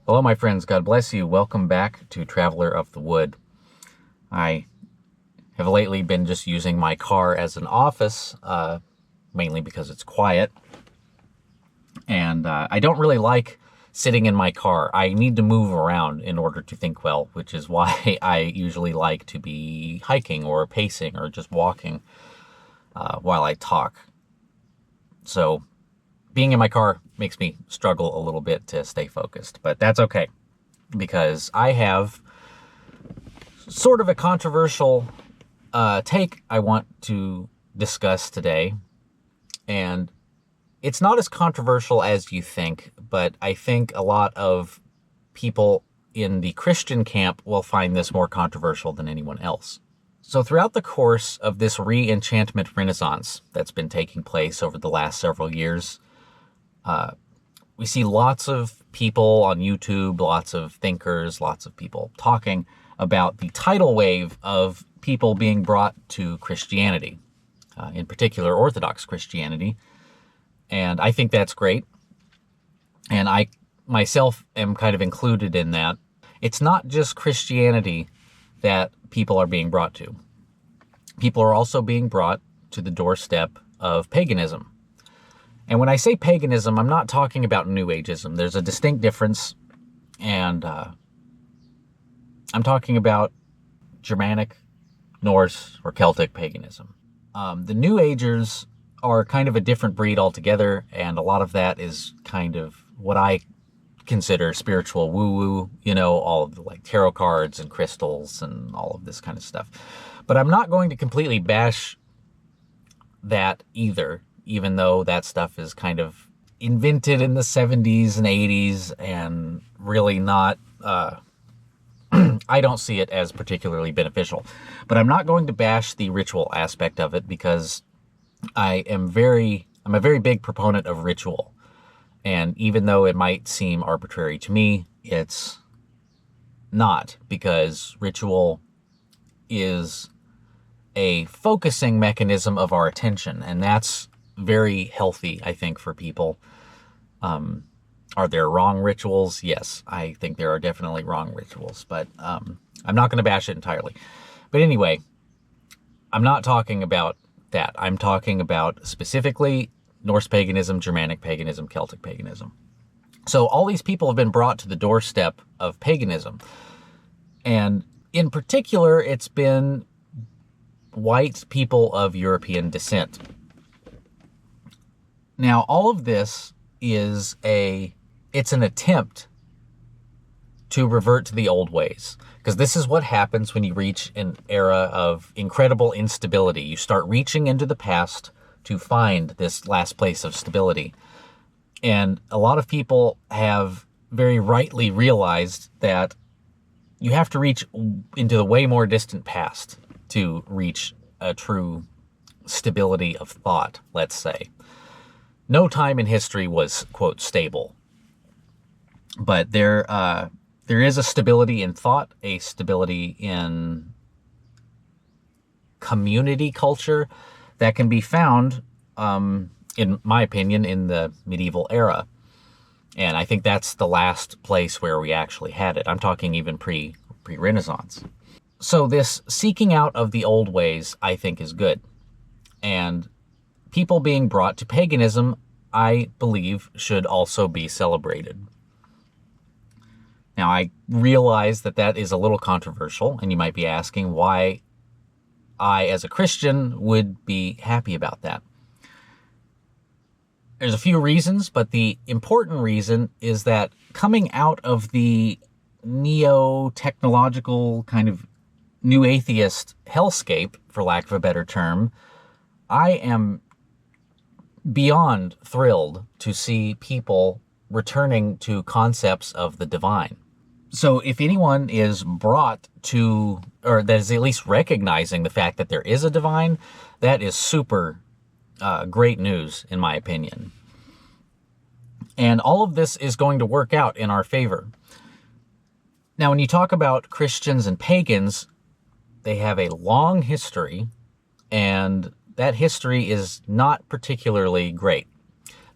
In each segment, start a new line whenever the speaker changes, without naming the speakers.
Hello, my friends. God bless you. Welcome back to Traveler of the Wood. I have lately been just using my car as an office, mainly because it's quiet. And I don't really like sitting in my car. I need to move around in order to think well, which is why I usually like to be hiking or pacing or just walking while I talk. So being in my car makes me struggle a little bit to stay focused, but that's okay because I have sort of a controversial take I want to discuss today. And it's not as controversial as you think, but I think a lot of people in the Christian camp will find this more controversial than anyone else. So throughout the course of this Re-Enchantment Renaissance that's been taking place over the last several years, we see lots of people on YouTube, lots of thinkers, lots of people talking about the tidal wave of people being brought to Christianity, in particular Orthodox Christianity. And I think that's great. And I myself am kind of included in that. It's not just Christianity that people are being brought to. People are also being brought to the doorstep of paganism. And when I say paganism, I'm not talking about New Ageism. There's a distinct difference, and I'm talking about Germanic, Norse, or Celtic paganism. The New Agers are kind of a different breed altogether, and a lot of that is kind of what I consider spiritual woo-woo, all of the like tarot cards and crystals and all of this kind of stuff. But I'm not going to completely bash that either, even though that stuff is kind of invented in the 70s and 80s and really not, I don't see it as particularly beneficial. But I'm not going to bash the ritual aspect of it because I'm a very big proponent of ritual. And even though it might seem arbitrary to me, it's not, because ritual is a focusing mechanism of our attention, and that's very healthy, I think, for people. Are there wrong rituals? Yes, I think there are definitely wrong rituals, but I'm not going to bash it entirely. But anyway, I'm not talking about that. I'm talking about specifically Norse paganism, Germanic paganism, Celtic paganism. So all these people have been brought to the doorstep of paganism. And in particular, it's been white people of European descent. Now, all of this is it's an attempt to revert to the old ways. Because this is what happens when you reach an era of incredible instability. You start reaching into the past to find this last place of stability. And a lot of people have very rightly realized that you have to reach into the way more distant past to reach a true stability of thought, let's say. No time in history was, quote, stable. But there is a stability in thought, a stability in community culture that can be found, in my opinion, in the medieval era. And I think that's the last place where we actually had it. I'm talking even pre-Renaissance. So this seeking out of the old ways, I think, is good. And people being brought to paganism, I believe, should also be celebrated. Now, I realize that that is a little controversial, and you might be asking why I, as a Christian, would be happy about that. There's a few reasons, but the important reason is that coming out of the neo-technological kind of new atheist hellscape, for lack of a better term, I am beyond thrilled to see people returning to concepts of the divine. So if anyone is brought to, or that is at least recognizing the fact that there is a divine, that is super great news, in my opinion. And all of this is going to work out in our favor. Now, when you talk about Christians and pagans, they have a long history, and that history is not particularly great.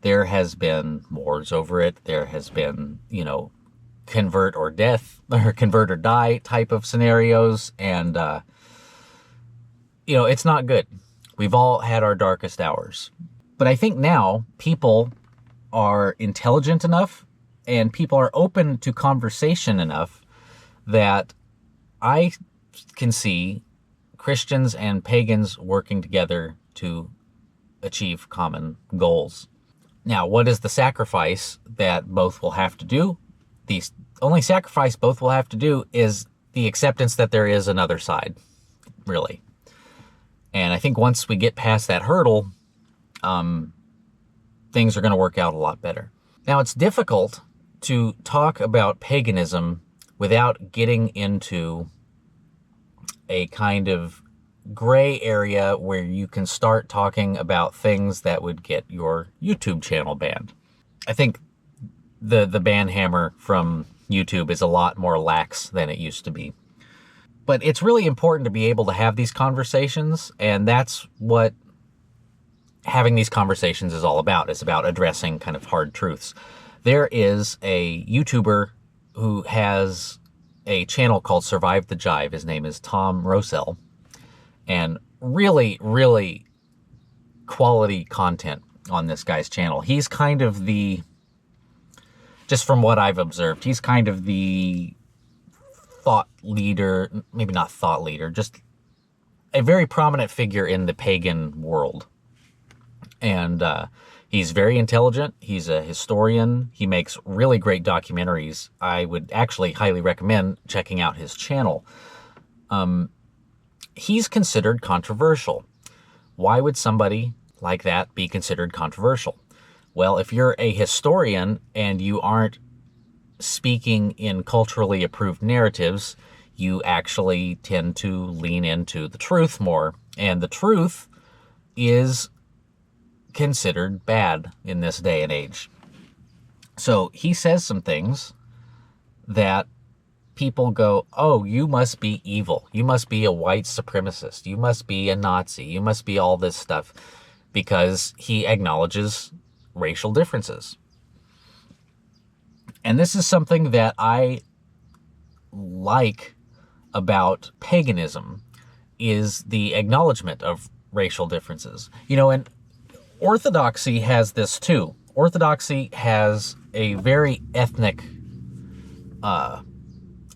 There has been wars over it. There has been, convert or death, or convert or die type of scenarios. And, it's not good. We've all had our darkest hours. But I think now people are intelligent enough and people are open to conversation enough that I can see Christians and pagans working together to achieve common goals. Now, what is the sacrifice that both will have to do? The only sacrifice both will have to do is the acceptance that there is another side, really. And I think once we get past that hurdle, things are going to work out a lot better. Now, it's difficult to talk about paganism without getting into a kind of gray area where you can start talking about things that would get your YouTube channel banned. I think the ban hammer from YouTube is a lot more lax than it used to be. But it's really important to be able to have these conversations, and that's what having these conversations is all about. It's about addressing kind of hard truths. There is a YouTuber who has a channel called Survive the Jive. His name is Tom Rosell. And really, really quality content on this guy's channel. He's kind of just from what I've observed, he's kind of the thought leader, maybe not thought leader, just a very prominent figure in the pagan world. And he's very intelligent. He's a historian. He makes really great documentaries. I would actually highly recommend checking out his channel. He's considered controversial. Why would somebody like that be considered controversial? Well, if you're a historian and you aren't speaking in culturally approved narratives, you actually tend to lean into the truth more. And the truth is considered bad in this day and age. So he says some things that people go, oh, you must be evil. You must be a white supremacist. You must be a Nazi. You must be all this stuff, because he acknowledges racial differences. And this is something that I like about paganism, is the acknowledgement of racial differences. And Orthodoxy has this too. Orthodoxy has a very ethnic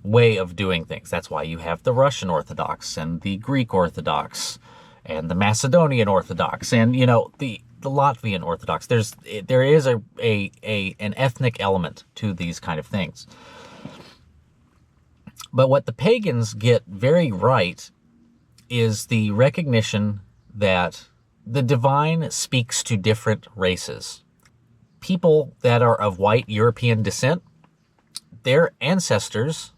way of doing things. That's why you have the Russian Orthodox and the Greek Orthodox and the Macedonian Orthodox and, the Latvian Orthodox. There is an ethnic element to these kind of things. But what the pagans get very right is the recognition that the divine speaks to different races. People that are of white European descent, their ancestors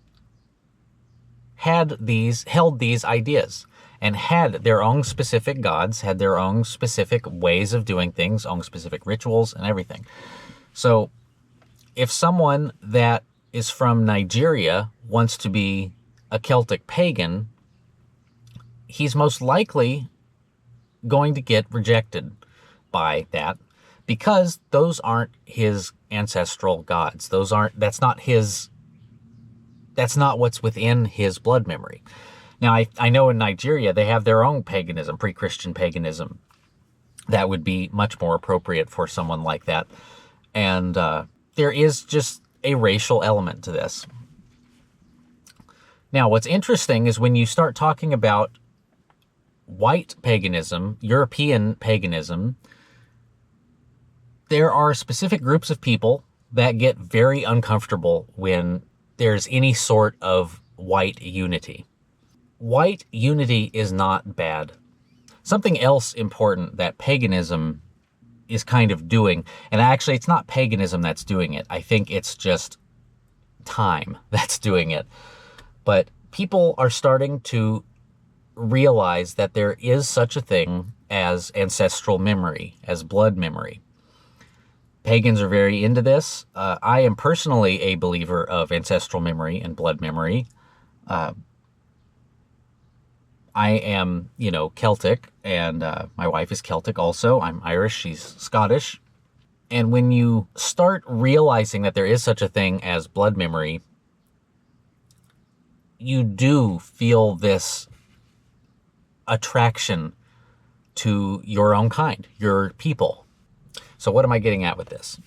held these ideas and had their own specific gods, had their own specific ways of doing things, own specific rituals and everything. So if someone that is from Nigeria wants to be a Celtic pagan, he's most likely going to get rejected by that, because those aren't his ancestral gods. That's not what's within his blood memory. Now, I know in Nigeria, they have their own paganism, pre-Christian paganism, that would be much more appropriate for someone like that. And there is just a racial element to this. Now, what's interesting is when you start talking about white paganism, European paganism, there are specific groups of people that get very uncomfortable when there's any sort of white unity. White unity is not bad. Something else important that paganism is kind of doing, and actually it's not paganism that's doing it. I think it's just time that's doing it. But people are starting to realize that there is such a thing as ancestral memory, as blood memory. Pagans are very into this. I am personally a believer of ancestral memory and blood memory. I am, Celtic, and my wife is Celtic also. I'm Irish, she's Scottish. And when you start realizing that there is such a thing as blood memory, you do feel this attraction to your own kind, your people. So what am I getting at with this?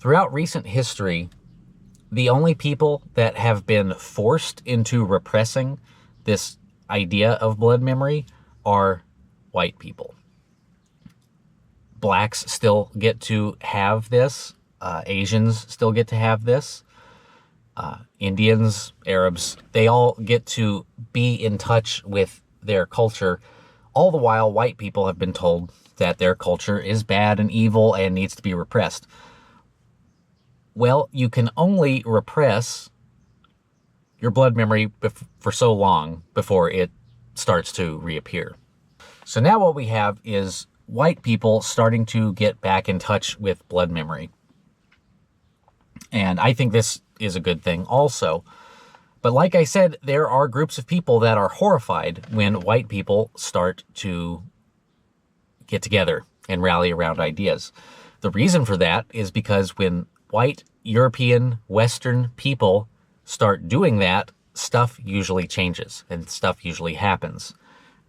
Throughout recent history, the only people that have been forced into repressing this idea of blood memory are white people. Blacks still get to have this. Asians still get to have this. Indians, Arabs, they all get to be in touch with their culture. All the while, white people have been told that their culture is bad and evil and needs to be repressed. Well, you can only repress your blood memory for so long before it starts to reappear. So now what we have is white people starting to get back in touch with blood memory. And I think this is a good thing also. But like I said, there are groups of people that are horrified when white people start to get together and rally around ideas. The reason for that is because when white, European, Western people start doing that, stuff usually changes and stuff usually happens.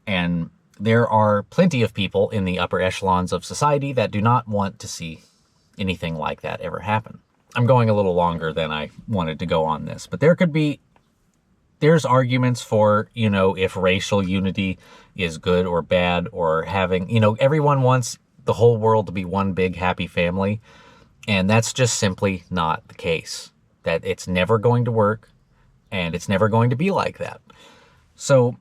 And there are plenty of people in the upper echelons of society that do not want to see anything like that ever happen. I'm going a little longer than I wanted to go on this, but there's arguments for, if racial unity is good or bad, or having, everyone wants the whole world to be one big happy family. And that's just simply not the case. That it's never going to work, and it's never going to be like that. So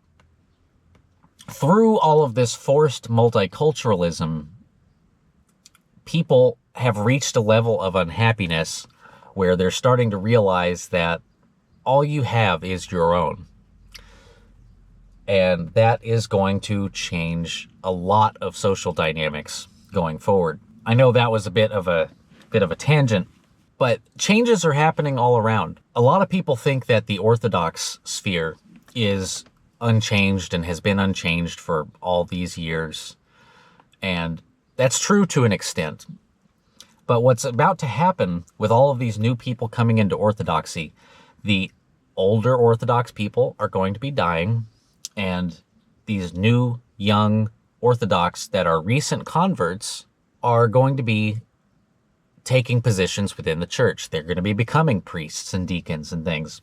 through all of this forced multiculturalism, people have reached a level of unhappiness where they're starting to realize that all you have is your own. And that is going to change a lot of social dynamics going forward. I know that was a bit of a tangent, but changes are happening all around. A lot of people think that the Orthodox sphere is unchanged and has been unchanged for all these years. And that's true to an extent. But what's about to happen with all of these new people coming into Orthodoxy, the older Orthodox people are going to be dying, and these new, young Orthodox that are recent converts are going to be taking positions within the church. They're going to be becoming priests and deacons and things.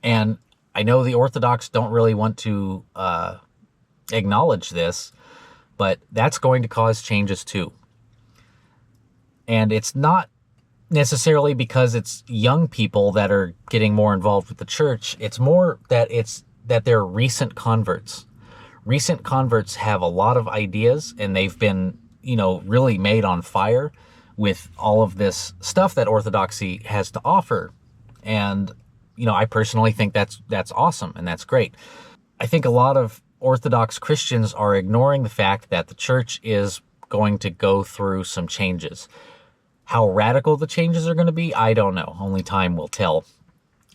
And I know the Orthodox don't really want to acknowledge this, but that's going to cause changes too. And it's not necessarily because it's young people that are getting more involved with the church. It's more that they're recent converts. Recent converts have a lot of ideas, and they've been, really made on fire with all of this stuff that Orthodoxy has to offer. And, I personally think that's awesome and that's great. I think a lot of Orthodox Christians are ignoring the fact that the church is going to go through some changes. How radical the changes are going to be, I don't know. Only time will tell.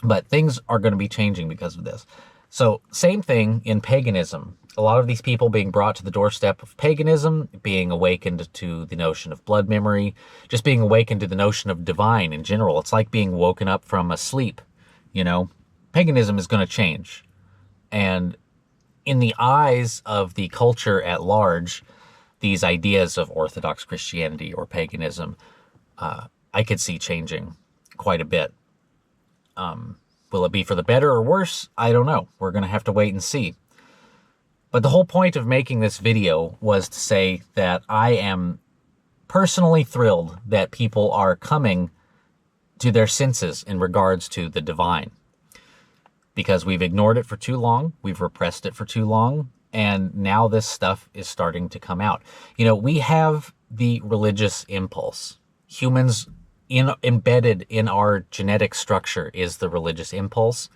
But things are going to be changing because of this. So, same thing in paganism. A lot of these people being brought to the doorstep of paganism, being awakened to the notion of blood memory, just being awakened to the notion of divine in general. It's like being woken up from a sleep, Paganism is going to change. And in the eyes of the culture at large, these ideas of Orthodox Christianity or paganism, I could see changing quite a bit. Will it be for the better or worse? I don't know. We're going to have to wait and see. But the whole point of making this video was to say that I am personally thrilled that people are coming to their senses in regards to the divine. Because we've ignored it for too long, we've repressed it for too long, and now this stuff is starting to come out. We have the religious impulse. Humans, embedded in our genetic structure is the religious impulse.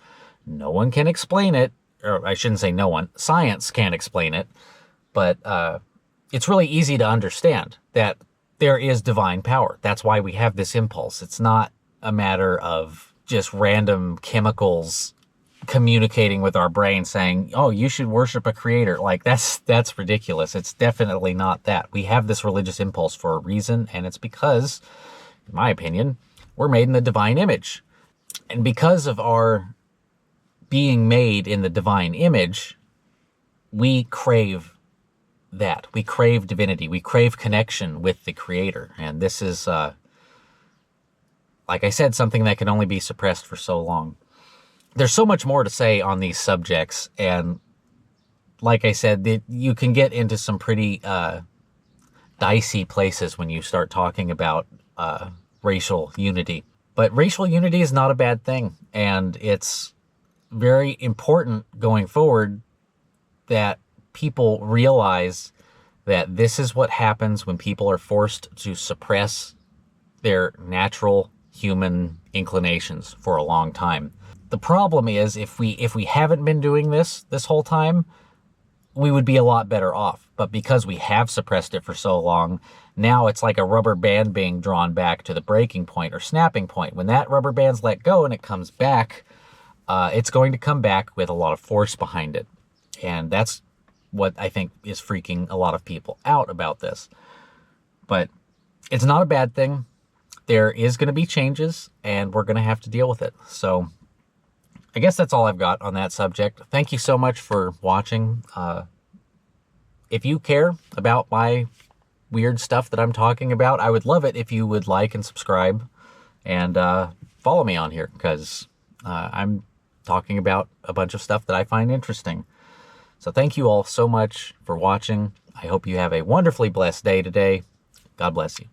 No one can explain it, or I shouldn't say no one. Science can't explain it, but it's really easy to understand that there is divine power. That's why we have this impulse. It's not a matter of just random chemicals communicating with our brain saying, oh, you should worship a creator. Like, that's ridiculous. It's definitely not that. We have this religious impulse for a reason, and it's because, in my opinion, we're made in the divine image. And because of our being made in the divine image, we crave that. We crave divinity. We crave connection with the creator. And this is, like I said, something that can only be suppressed for so long. There's so much more to say on these subjects, and like I said, you can get into some pretty dicey places when you start talking about racial unity. But racial unity is not a bad thing, and it's very important going forward that people realize that this is what happens when people are forced to suppress their natural human inclinations for a long time. The problem is, if we haven't been doing this whole time, we would be a lot better off. But because we have suppressed it for so long, now it's like a rubber band being drawn back to the breaking point or snapping point. When that rubber band's let go and it comes back, it's going to come back with a lot of force behind it. And that's what I think is freaking a lot of people out about this. But it's not a bad thing. There is going to be changes, and we're going to have to deal with it. So I guess that's all I've got on that subject. Thank you so much for watching. If you care about my weird stuff that I'm talking about, I would love it if you would like and subscribe and follow me on here, because I'm talking about a bunch of stuff that I find interesting. So thank you all so much for watching. I hope you have a wonderfully blessed day today. God bless you.